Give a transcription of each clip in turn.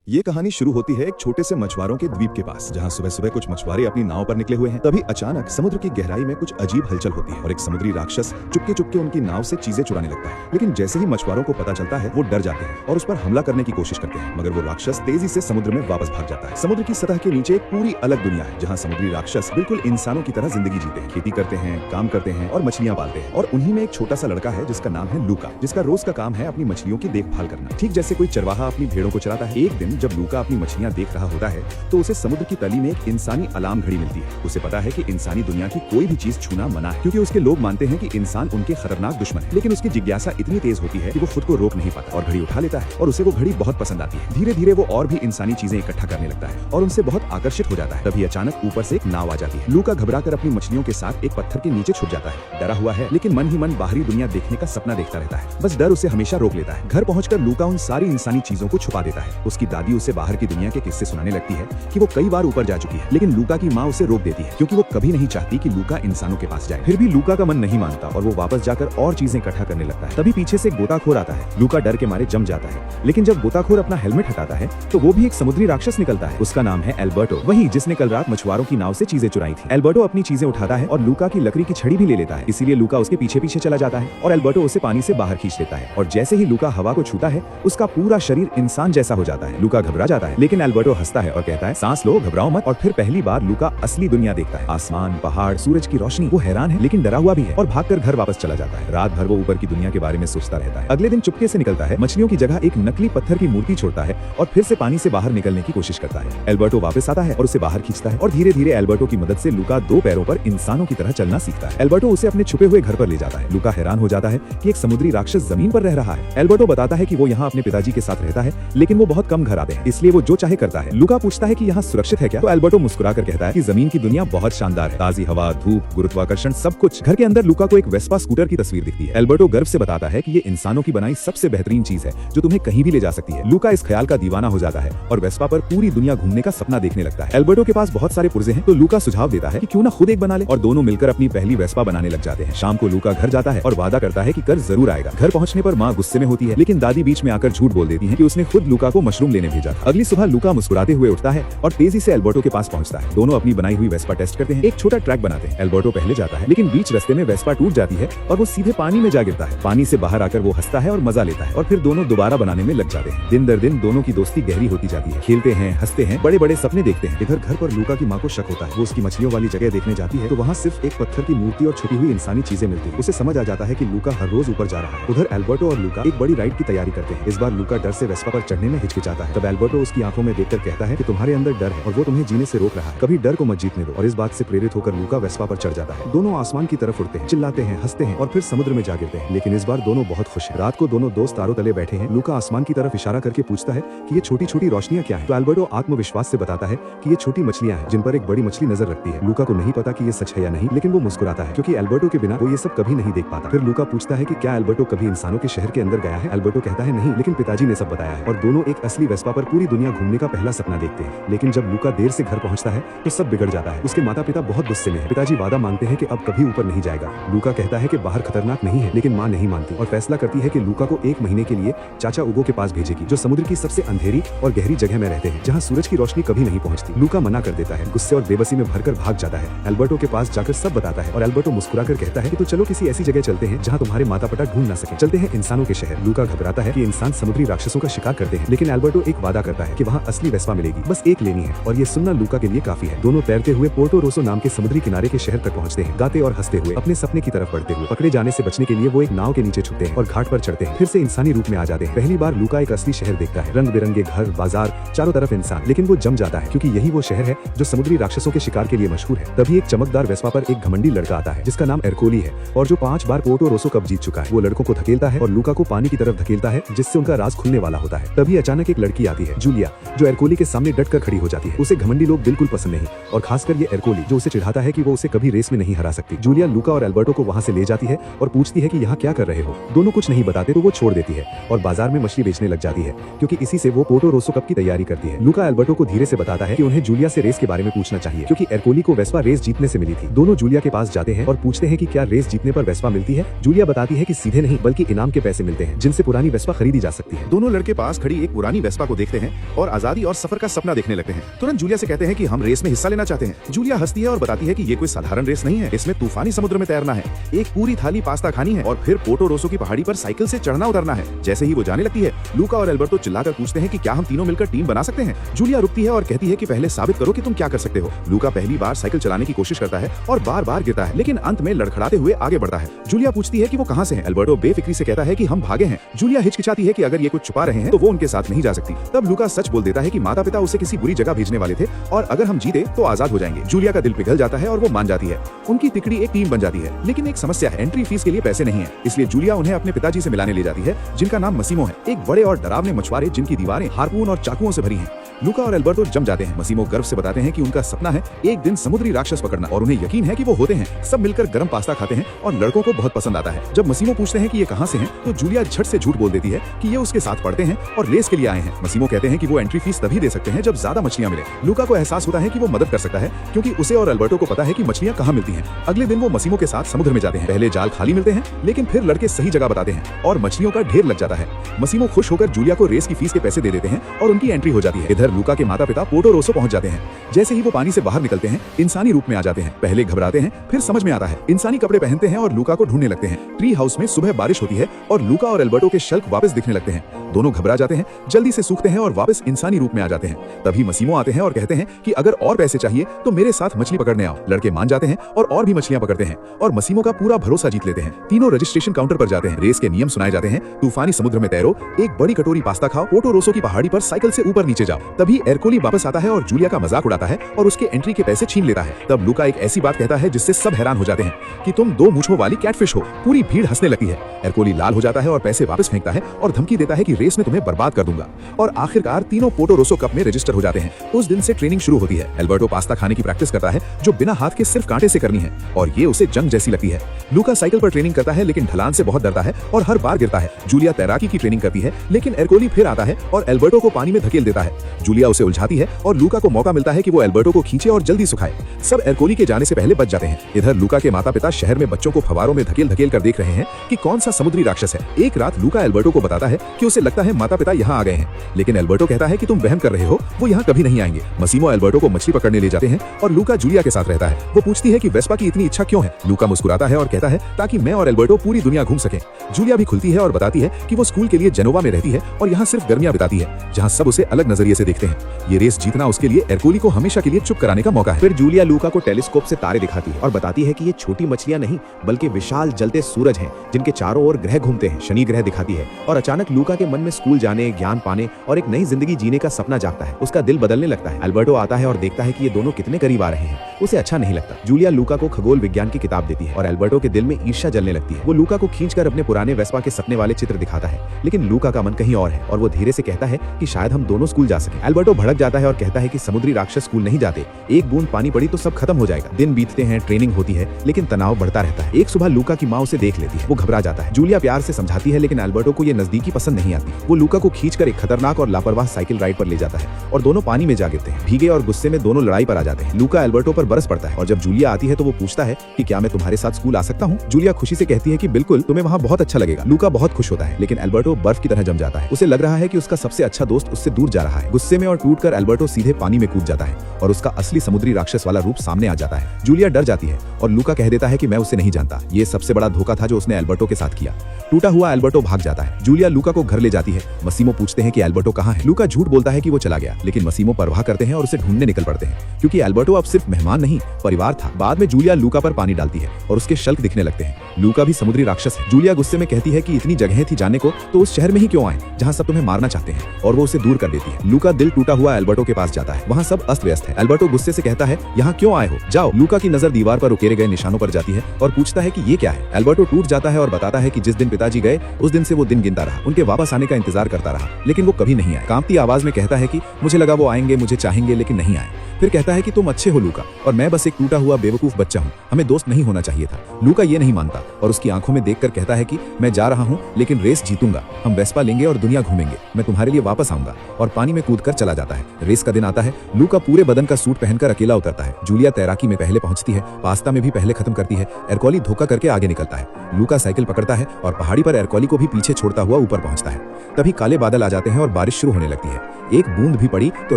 ये कहानी शुरू होती है एक छोटे से मछुआरों के द्वीप के पास, जहाँ सुबह सुबह कुछ मछुआरे अपनी नाव पर निकले हुए हैं। तभी अचानक समुद्र की गहराई में कुछ अजीब हलचल होती है और एक समुद्री राक्षस चुपके चुपके उनकी नाव से चीजें चुराने लगता है। लेकिन जैसे ही मछुआरों को पता चलता है, वो डर जाते हैं और उस पर हमला करने की कोशिश करते हैं, मगर वो राक्षस तेजी से समुद्र में वापस भाग जाता है। समुद्र की सतह के नीचे एक पूरी अलग दुनिया है, जहाँ समुद्री राक्षस बिल्कुल इंसानों की तरह जिंदगी जीते हैं, खेती करते हैं, काम करते हैं और मछलियां पालते हैं। और उन्हीं में एक छोटा सा लड़का है जिसका नाम है लूका, जिसका रोज का काम है अपनी मछलियों की देखभाल करना। ठीक जैसे कोई चरवाहा अपनी भेड़ों को चराता है। एक दिन जब लूका अपनी मछलियां देख रहा होता है, तो उसे समुद्र की तली में एक इंसानी अलार्म घड़ी मिलती है। उसे पता है कि इंसानी दुनिया की कोई भी चीज छूना मना है, क्योंकि उसके लोग मानते हैं कि इंसान उनके खतरनाक दुश्मन है। लेकिन उसकी जिज्ञासा इतनी तेज होती है कि वो खुद को रोक नहीं पाता और घड़ी उठा लेता है, और उसे वो घड़ी बहुत पसंद आती है। धीरे धीरे वो और भी इंसानी चीजें इकट्ठा करने लगता है और उनसे बहुत आकर्षित हो जाता है। तभी अचानक ऊपर से एक नाव आ जाती है। लूका घबराकर अपनी मछलियों के साथ एक पत्थर के नीचे छुप जाता है। डरा हुआ है, लेकिन मन ही मन बाहरी दुनिया देखने का सपना देखता रहता है। बस डर उसे हमेशा रोक लेता है। घर पहुंचकर लूका उन सारी इंसानी चीजों को छुपा देता है। उसकी दादी उसे बाहर की दुनिया के किस्से सुनाने लगती है कि वो कई बार ऊपर जा चुकी है, लेकिन लूका की माँ उसे रोक देती है, क्योंकि वो कभी नहीं चाहती कि लूका इंसानों के पास जाए। फिर भी लूका का मन नहीं मानता और वो वापस जाकर और चीजें इकट्ठा करने लगता है। तभी पीछे से गोताखोर आता है। लूका डर के मारे जम जाता है, लेकिन जब गोताखोर अपना हेलमेट हटाता है, तो वो भी एक समुद्री राक्षस निकलता है। उसका नाम है एल्बर्टो, वही जिसने कल रात मछुआरों की नाव से चीजें चुराई थी। एल्बर्टो अपनी चीजें उठाता है और लूका की लकड़ी की छड़ी भी ले लेता है। इसीलिए लूका उसके पीछे पीछे चला जाता है और एल्बर्टो उसे पानी से बाहर खींच लेता है। और जैसे ही लूका हवा को छूता है, उसका पूरा शरीर इंसान जैसा हो जाता है। लूका घबरा जाता है, लेकिन एल्बर्टो हंसता है और कहता है, सांस लो, घबराओ मत। और फिर पहली बार लूका असली दुनिया देखता है। आसमान, पहाड़, सूरज की रोशनी। वो हैरान है, लेकिन डरा हुआ भी है और भागकर घर वापस चला जाता है। रात भर वो ऊपर की दुनिया के बारे में सोचता रहता है। अगले दिन चुपके से निकलता है, मछलियों की जगह एक नकली पत्थर की मूर्ति छोड़ता है और फिर से पानी से बाहर निकलने की कोशिश करता है। एल्बर्टो वापस आता है और उसे बाहर खींचता है, और धीरे धीरे एल्बर्टो की मदद से लूका दो पैरों पर इंसानों की तरह चलना सीखता है। एल्बर्टो उसे अपने छुपे हुए घर पर ले जाता है। लूका हैरान हो जाता है कि एक समुद्री राक्षस जमीन पर रह रहा है। एल्बर्टो बताता है कि वो यहाँ अपने पिताजी के साथ रहता है, लेकिन वो बहुत कम घर आते हैं, इसलिए वो जो चाहे करता है। लूका पूछता है कि यहाँ सुरक्षित है क्या, तो एल्बर्टो मुस्कुराकर कहता है कि जमीन की दुनिया बहुत शानदार है। ताजी हवा, धूप, गुरुत्वाकर्षण, सब कुछ। घर के अंदर लूका को एक वेस्पा स्कूटर की तस्वीर दिखती है। एल्बर्टो गर्व से बताता है कि ये इंसानों की बनाई सबसे बेहतरीन चीज है, जो तुम्हें कहीं भी ले जा सकती है। लूका इस ख्याल का दीवाना हो जाता है और वेस्पा पर पूरी दुनिया घूमने का सपना देखने लगता है। एल्बर्टो के पास बहुत सारे पुर्जे हैं, तो लूका सुझाव देता है कि क्यों ना खुद एक बना ले, और दोनों मिलकर अपनी पहली वेस्पा बनाने लग जाते हैं। शाम को लूका घर जाता है और वादा करता है कि कर जरूर आएगा। घर पहुंचने पर माँ गुस्से में होती है, लेकिन दादी बीच में आकर झूठ बोल देती है कि उसने खुद लूका को मशरूम लेने भेजा था। अगली सुबह लूका मुस्कुराते हुए उठता है और तेजी से एल्बर्टो के पास पहुंचता है। दोनों अपनी बनाई हुई वेस्पा टेस्ट करते हैं। एक छोटा ट्रैक बनाते हैं। एल्बर्टो पहले जाता है, लेकिन बीच रास्ते में वेस्पा टूट जाती है और वो सीधे पानी में जा गिरता है। पानी से बाहर आकर वो हंसता है और मजा लेता है, और फिर दोनों दोबारा बनाने में लग जाते हैं। दिन दर दिन दोनों की दोस्ती गहरी होती जाती है। खेलते हैं, हंसते हैं, बड़े बड़े सपने देखते हैं। इधर घर पर लूका की माँ को शक होता है। वो उसकी मछलियों वाली जगह देखने जाती है, तो वहाँ सिर्फ एक पत्थर की मूर्ति और छुपी हुई इंसानी चीजें मिलती है। उसे समझ आ जाता है कि लूका हर रोज ऊपर जा रहा है। उधर एल्बर्टो और लूका एक बड़ी राइड की तैयारी करते हैं। इस बार लूका डर से वेस्पा पर चढ़ने में हिचकिचाता है। तब एल्बर्टो उसकी आंखों में देखकर कहता है कि तुम्हारे अंदर डर है और वो तुम्हें जीने से रोक रहा है। कभी डर को मत जीतने दो। और इस बात से प्रेरित होकर लूका वेस्पा पर चढ़ जाता है। दोनों आसमान की तरफ उड़ते हैं, चिल्लाते हैं, हंसते हैं और फिर समुद्र में जा गिरते हैं। लेकिन इस बार दोनों बहुत खुश हैं। रात को दोनों दोस्त तारों तले बैठे हैं। लूका आसमान की तरफ इशारा करके पूछता है कि ये छोटी छोटी रोशनियां क्या है, तो एल्बर्टो आत्मविश्वास से बताता है कि ये छोटी मछलियां हैं, जिन पर एक बड़ी मछली नजर रखती है। लूका को नहीं पता कि ये सच है या नहीं, लेकिन वो मुस्कुराता है, क्योंकि एल्बर्टो के बिना वो ये सब कभी नहीं देख पाता। फिर लूका पूछता है कि क्या एल्बर्टो कभी इंसानों के शहर के अंदर गया है। एल्बर्टो कहता है नहीं, लेकिन पिताजी ने सब बताया है। और दोनों एक असली वेस्पा पर पूरी दुनिया घूमने का पहला सपना देखते हैं। लेकिन जब लूका देर से घर पहुंचता है, तो सब बिगड़ जाता है। उसके माता पिता बहुत गुस्से में हैं। पिताजी वादा मांगते हैं कि अब कभी ऊपर नहीं जाएगा। लूका कहता है कि बाहर खतरनाक नहीं है, लेकिन माँ नहीं मानती और फैसला करती है कि लूका को एक महीने के लिए चाचा उगो के पास भेजेगी, जो समुद्र की सबसे अंधेरी और गहरी जगह में रहते हैं, जहाँ सूरज की रोशनी कभी नहीं पहुँचती। लूका मना कर देता है, गुस्से और बेबसी में भरकर भाग जाता है। एल्बर्टो के पास जाकर सब बताता है और एल्बर्टो मुस्कुराकर कहता है कि तो चलो किसी ऐसी जगह चलते हैं जहाँ तुम्हारे माता पिता ढूंढ ना सके। चलते हैं इंसानों के शहर। लूका घबराता है कि इंसान समुद्री राक्षसों का शिकार करते हैं, लेकिन एल्बर्टो एक वादा करता है कि वहाँ असली वेस्पा मिलेगी, बस एक लेनी है। और ये सुनना लूका के लिए काफी है। दोनों तैरते हुए पोर्टो रोसो नाम के समुद्री किनारे के शहर तक पहुँचते हैं। गाते और हंसते हुए अपने सपने की तरफ बढ़ते हुए पकड़े जाने से बचने के लिए वो एक नाव के नीचे छुपते हैं और घाट पर चढ़ते हैं। फिर से इंसानी रूप में आ जाते हैं। पहली बार लूका एक असली शहर देखता है। रंग बिरंगे घर, बाजार, चारों तरफ इंसान। लेकिन वो जम जाता है, क्योंकि यही वो शहर है जो समुद्री राक्षसों के शिकार के लिए मशहूर है। तभी एक चमकदार वेस्पा पर एक घमंडी लड़का आता है, जिसका नाम एरकोली है और जो 5 बार पोर्टो रोसो कप जीत चुका है। वो लड़कों को धकेलता है और लूका को पानी की तरफ धकेलता है, जिससे उनका राज खुलने वाला होता है। तभी अचानक एक लड़की आती है, जूलिया, जो एरकोली के सामने डट कर खड़ी हो जाती है। उसे घमंडी लोग बिल्कुल पसंद नहीं, और खासकर ये एरकोली, जो उसे चिढ़ाता है कि वो उसे कभी रेस में नहीं हरा सकती। जूलिया लूका और एल्बर्टो को वहाँ से ले जाती है और पूछती है कि यहाँ क्या कर रहे हो। दोनों कुछ नहीं बताते, तो वो छोड़ देती है और बाजार में मछली बेचने लग जाती है, क्योंकि इसी से वो पोर्टो रोसो कप की तैयारी करती है। लूका एल्बर्टो को धीरे से बताता है कि उन्हें जूलिया से रेस के बारे में पूछना चाहिए, क्योंकि एरकोली को वेस्पा रेस जीतने से मिली थी। दोनों जूलिया के पास जाते हैं और पूछते हैं कि क्या रेस जीतने पर वेस्पा मिलती है। जूलिया बताती है कि सीधे नहीं, बल्कि इनाम के पैसे मिलते हैं, जिनसे पुरानी वेस्पा खरीदी जा सकती है। दोनों लड़के पास खड़ी एक पुरानी वेस्पा को देखते हैं और आजादी और सफर का सपना देखने लगते हैं। तुरंत जूलिया से कहते हैं कि हम रेस में हिस्सा लेना चाहते हैं। जूलिया हंसती है और बताती है कि ये कोई साधारण रेस नहीं है, इसमें तूफानी समुद्र में तैरना है, एक पूरी थाली पास्ता खानी है और फिर पोर्टो रोसो की पहाड़ी पर साइकिल से चढ़ना उतरना है। जैसे ही वो जाने लगती है, लूका और एल्बर्टो चिल्लाकर पूछते हैं कि क्या हम तीनों मिलकर टीम बना सकते हैं। जूलिया रुकती है और कहती है कि पहले साबित करो कि तुम क्या कर सकते हो। लूका पहली बार साइकिल चलाने की कोशिश करता है और बार बार गिरता है, लेकिन अंत में लड़खड़ाते हुए आगे बढ़ता है। जूलिया पूछती है कि वो कहां से हैं। एल्बर्टो बेफिक्री से कहता है कि हम भागे हैं। जूलिया हिचकिचाती है कि अगर ये कुछ छुपा रहे हैं तो वो उनके साथ नहीं जा सकती। तब लूका सच बोल देता है कि माता पिता उसे किसी बुरी जगह भेजने वाले थे और अगर हम जीते तो आजाद हो जाएंगे। जूलिया का दिल पिघल जाता है और वो मान जाती है। उनकी तिकड़ी एक टीम बन जाती है, लेकिन एक समस्या है, एंट्री फीस के लिए पैसे नहीं है। इसलिए जूलिया उन्हें अपने पिताजी से मिलाने ले जाती है, जिनका नाम मसीमो है, एक बड़े और डरावने मछुआरे जिनकी दीवारें हार्पून और चाकुओं से भरी हैं। लूका और एल्बर्टो जम जाते हैं। मसीमो गर्व से बताते हैं कि उनका सपना है एक दिन समुद्री राक्षस पकड़ना और उन्हें यकीन है कि वो होते हैं। सब मिलकर गर्म पास्ता खाते हैं और लड़कों को बहुत पसंद आता है। जब मसीमो पूछते हैं कि ये कहां से हैं, तो जूलिया झट से झूठ बोल देती है कि ये उसके साथ पढ़ते हैं और रेस के लिए आए हैं। मसीमो कहते हैं कि वो एंट्री फीस तभी दे सकते हैं जब ज्यादा मछलियां मिले। लूका को एहसास होता है कि वो मदद कर सकता है क्योंकि उसे और एल्बर्टो को पता है कि मछलियां कहां मिलती हैं। अगले दिन वो मसीमो के साथ समुद्र में जाते हैं। पहले जाल खाली मिलते हैं, लेकिन फिर लड़के सही जगह बताते हैं और मछलियों का ढेर लग जाता है। मसीमो खुश होकर जूलिया को रेस की फीस के पैसे दे देते हैं और उनकी एंट्री हो जाती है। इधर लूका के माता पिता पोर्टो रोसो पहुंच जाते हैं। जैसे ही वो पानी से बाहर निकलते हैं, इंसानी रूप में आ जाते हैं। पहले घबराते हैं, फिर समझ में आता है। इंसानी कपड़े पहनते हैं और लूका को ढूंढने लगते हैं। ट्री हाउस में सुबह बारिश होती है और लूका और एल्बर्टो के शल्क वापस दिखने लगते हैं। दोनों घबरा जाते हैं, जल्दी से सूखते हैं और वापस इंसानी रूप में आ जाते हैं। तभी मसीमो आते हैं और कहते हैं कि अगर और पैसे चाहिए तो मेरे साथ मछली पकड़ने आओ। लड़के मान जाते हैं और भी मछलियां पकड़ते हैं और मसीमो का पूरा भरोसा जीत लेते हैं। तीनों रजिस्ट्रेशन काउंटर पर जाते हैं। रेस के नियम सुनाए जाते हैं। तूफानी समुद्र में तैरो, एक बड़ी कटोरी पास्ता खाओ, पोर्टो रोसो की पहाड़ी पर साइकिल से ऊपर नीचे जाओ। तभी एरकोली वापस आता है और जूलिया का मजाक उड़ाता है और उसके एंट्री के पैसे छीन लेता है। तब लूका एक ऐसी बात कहता है जिससे सब हैरान हो जाते हैं कि तुम 2 मूंछों वाली कैटफिश हो। पूरी भीड़ हंसने लगती है। एरकोली लाल हो जाता है और पैसे वापस फेंकता है और धमकी देता है कि रेस में तुम्हें बर्बाद कर दूंगा। और आखिरकार तीनों पोर्टो रोसो कप में रजिस्टर हो जाते हैं। उस दिन से ट्रेनिंग शुरू होती है। एल्बर्टो पास्ता खाने की प्रैक्टिस करता है जो बिना हाथ के सिर्फ कांटे से करनी है और ये उसे जंग जैसी लगती है। लूका साइकिल पर ट्रेनिंग करता है लेकिन ढलान से बहुत डरता है और हर बार गिरता है। जूलिया तैराकी की ट्रेनिंग करती है लेकिन एरकोली फिर आता है और एल्बर्टो को पानी में धकेल देता है। जूलिया उसे उलझाती है और लूका को मौका मिलता है कि वो एल्बर्टो को खींचे और जल्दी सुखाए। सब एरकोली के जाने से पहले बच जाते हैं। इधर लूका के माता पिता शहर में बच्चों को फवारों में धकेल धकेल कर देख रहे हैं कि कौन सा समुद्री राक्षस है। एक रात लूका एल्बर्टो को बताता है कि उसे लगता है माता पिता यहाँ आ गए हैं, लेकिन एल्बर्टो कहता है कि तुम वहम कर रहे हो, वो यहाँ कभी नहीं आएंगे। मसीमो एल्बर्टो को मछली पकड़ने ले जाते हैं और लूका जूलिया के साथ रहता है। वो पूछती है कि वेस्पा की इतनी इच्छा क्यों है। लूका मुस्कुराता है और कहता है ताकि मैं और एल्बर्टो पूरी दुनिया घूम सकें। जूलिया भी खुलती है और बताती है कि वो स्कूल के लिए जेनोवा में रहती है और यहाँ सिर्फ गर्मियां बिताती है, जहाँ सब उसे अलग नजरिए से देखते हैं। ये रेस जीतना उसके लिए एरकोली को हमेशा के लिए चुप कराने का मौका है। फिर जूलिया लूका को टेलीस्कोप से तारे दिखाती है और बताती है कि ये छोटी मछलियां नहीं बल्कि विशाल जलते सूरज हैं जिनके चारों ओर ग्रह घूमते हैं। शनि ग्रह दिखाती है और अचानक लूका के मन में स्कूल जाने, ज्ञान पाने और एक नई जिंदगी जीने का सपना जागता है। उसका दिल बदलने लगता है। एल्बर्टो आता है और देखता है कि ये दोनों कितने करीब आ रहे हैं। उसे अच्छा नहीं लगता। जूलिया लूका को खगोल विज्ञान की किताब देती है और एल्बर्टो के दिल में ईर्ष्या जलने लगती है। वो लूका को खींचकर अपने पुराने वेस्पा के सपने वाले चित्र दिखाता है, लेकिन लूका का मन कहीं और है और वो धीरे से कहता है कि शायद हम दोनों स्कूल जा सकें। एल्बर्टो भड़क जाता है और कहता है कि समुद्री राक्षस स्कूल नहीं जाते, एक बूंद पानी पड़ी तो सब खत्म हो जाएगा। दिन बीतते हैं, ट्रेनिंग होती है, लेकिन तनाव बढ़ता रहता है। एक सुबह लूका की माँ उसे देख लेती है। वो घबरा जाता है। जूलिया प्यार से समझाती है, लेकिन एल्बर्टो को ये नजदीकी पसंद नहीं आती। वो लूका को खींचकर एक खतरनाक और लापरवाह साइकिल राइड पर ले जाता है और दोनों पानी में जा गिरते हैं। भीगे और गुस्से में दोनों लड़ाई पर आ जाते हैं। लूका एल्बर्टो पर बरस पड़ता है और जब जूलिया आती है तो वो पूछता है कि क्या मैं तुम्हारे साथ स्कूल आ सकता हूँ। जूलिया खुशी से कहती है कि बिल्कुल, तुम्हें वहाँ बहुत अच्छा लगेगा। लूका बहुत खुश होता है, लेकिन एल्बर्टो बर्फ की तरह जम जाता है। उसे लग रहा है कि उसका सबसे अच्छा दोस्त उससे दूर जा रहा है। गुस्से में और टूटकर एल्बर्टो सीधे पानी में कूद जाता है और उसका असली समुद्री राक्षस वाला रूप सामने आ जाता है। जूलिया डर जाती है और लूका कह देता है कि मैं उसे नहीं जानता। ये सबसे बड़ा धोखा था जो उसने एल्बर्टो के साथ किया। टूटा हुआ एल्बर्टो भाग जाता है। जूलिया लूका को घर ले जाती है। मसीमो पूछते हैं कि एल्बर्टो कहाँ है। लूका झूठ बोलता है कि वो चला गया, लेकिन मसीमो परवाह करते हैं और उसे ढूंढने निकल पड़ते हैं, क्योंकि एल्बर्टो अब सिर्फ मेहमान नहीं, परिवार था। बाद में जूलिया लूका पर पानी डालती है और उसके शल्क दिखने लगते हैं। लूका भी समुद्री राक्षस है। जूलिया गुस्से में कहती है कि इतनी जगह थी जाने को, तो उस शहर में ही क्यों आए जहाँ सब तुम्हें मारना चाहते हैं, और वो उसे दूर कर देती है। लूका दिल टूटा हुआ एल्बर्टो के पास जाता है। वहाँ सब अस्त व्यस्त है। एल्बर्टो गुस्से से कहता है, यहाँ क्यों आए हो, जाओ। लूका की नजर दीवार पर उकेरे गए निशानों पर जाती है और पूछता है कि ये क्या है। एल्बर्टो टूट जाता है और बताता है कि जिस दिन पिताजी गए उस दिन से वो दिन गिनता रहा, उनके वापस आने का इंतजार करता रहा, लेकिन वो कभी नहीं आए। कांपती आवाज में कहता है कि मुझे लगा वो आएंगे, मुझे चाहेंगे, लेकिन नहीं आए। फिर कहता है कि तुम अच्छे हो लूका और मैं बस एक टूटा हुआ बेवकूफ बच्चा हूँ, हमें दोस्त नहीं होना चाहिए था। लूका ये नहीं मानता और उसकी आंखों में देखकर कहता है कि मैं जा रहा हूँ लेकिन रेस जीतूंगा, हम वेस्पा लेंगे और दुनिया घूमेंगे, मैं तुम्हारे लिए वापस आऊंगा, और पानी में कूदकर चला जाता है। रेस का दिन आता है। लूका पूरे बदन का सूट पहनकर अकेला उतरता है। जूलिया तैराकी में पहले पहुंचती है, पास्ता में भी पहले खत्म करती है। एरकोली धोखा करके आगे निकलता है। लूका साइकिल पकड़ता है और पहाड़ी पर एरकोली को भी पीछे छोड़ता हुआ ऊपर पहुंचता है। तभी काले बादल आ जाते हैं और बारिश शुरू होने लगती है। एक बूंद भी पड़ी तो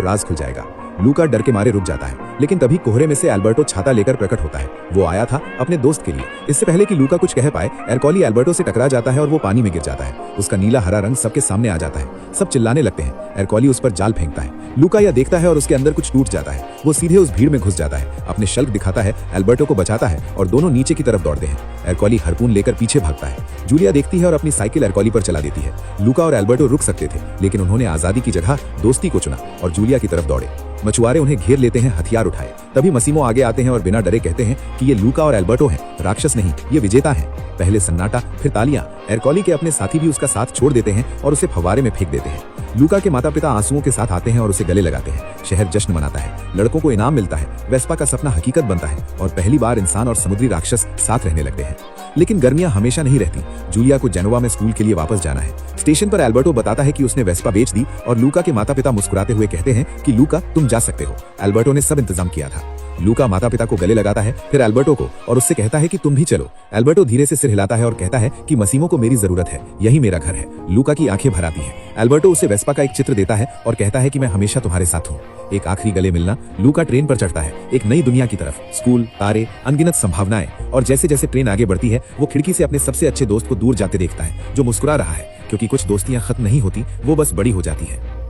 राज खुल जाएगा। लूका डर के मारे रुक जाता है, लेकिन तभी कोहरे में से एल्बर्टो छाता लेकर प्रकट होता है। वो आया था अपने दोस्त के लिए। इससे पहले कि लूका कुछ कह पाए, एरकोली एल्बर्टो से टकरा जाता है और वो पानी में गिर जाता है। उसका नीला हरा रंग सबके सामने आ जाता है। सब चिल्लाने लगते हैं। एरकोली उस पर जाल फेंकता है। लूका यह देखता है और उसके अंदर कुछ टूट जाता है। वो सीधे उस भीड़ में घुस जाता है, अपने शल्क दिखाता है, एल्बर्टो को बचाता है और दोनों नीचे की तरफ दौड़ते हैं। एरकोली हार्पून लेकर पीछे भागता है। जूलिया देखती है और अपनी साइकिल एरकोली पर चला देती है। लूका और एल्बर्टो रुक सकते थे, लेकिन उन्होंने आजादी की जगह दोस्ती को चुना और जूलिया की तरफ दौड़े। मछुआरे उन्हें घेर लेते हैं, हथियार उठाए। तभी मसीमो आगे आते हैं और बिना डरे कहते हैं कि ये लूका और एल्बर्टो हैं, राक्षस नहीं, ये विजेता हैं। पहले सन्नाटा, फिर तालियां। एरकोली के अपने साथी भी उसका साथ छोड़ देते हैं और उसे फव्वारे में फेंक देते हैं। लूका के माता पिता आंसुओं के साथ आते हैं और उसे गले लगाते हैं। शहर जश्न मनाता है। लड़कों को इनाम मिलता है। वेस्पा का सपना हकीकत बनता है और पहली बार इंसान और समुद्री राक्षस साथ रहने लगते हैं। लेकिन गर्मियां हमेशा नहीं रहती। जूलिया को जेनोवा में स्कूल के लिए वापस जाना है। स्टेशन पर एल्बर्टो बताता है कि उसने वेस्पा बेच दी और लूका के माता पिता मुस्कुराते हुए कहते हैं कि लूका तुम जा सकते हो, एल्बर्टो ने सब इंतजाम किया था। लूका माता पिता को गले लगाता है, फिर एल्बर्टो को, और उससे कहता है कि तुम भी चलो। एल्बर्टो धीरे से सिर हिलाता है और कहता है कि मसीमो को मेरी जरूरत है, यही मेरा घर है। लूका की आंखें भर आती हैं। एल्बर्टो उसे वेस्पा का एक चित्र देता है और कहता है कि मैं हमेशा तुम्हारे साथ हूँ। एक आखिरी गले मिलना। लूका ट्रेन पर चढ़ता है, एक नई दुनिया की तरफ। स्कूल, तारे, अनगिनत संभावनाएं, और जैसे जैसे ट्रेन आगे बढ़ती है वो खिड़की से अपने सबसे अच्छे दोस्त को दूर जाते देखता है, जो मुस्कुरा रहा है, क्योंकि कुछ दोस्तियां खत्म नहीं होती, वो बस बड़ी हो जाती है।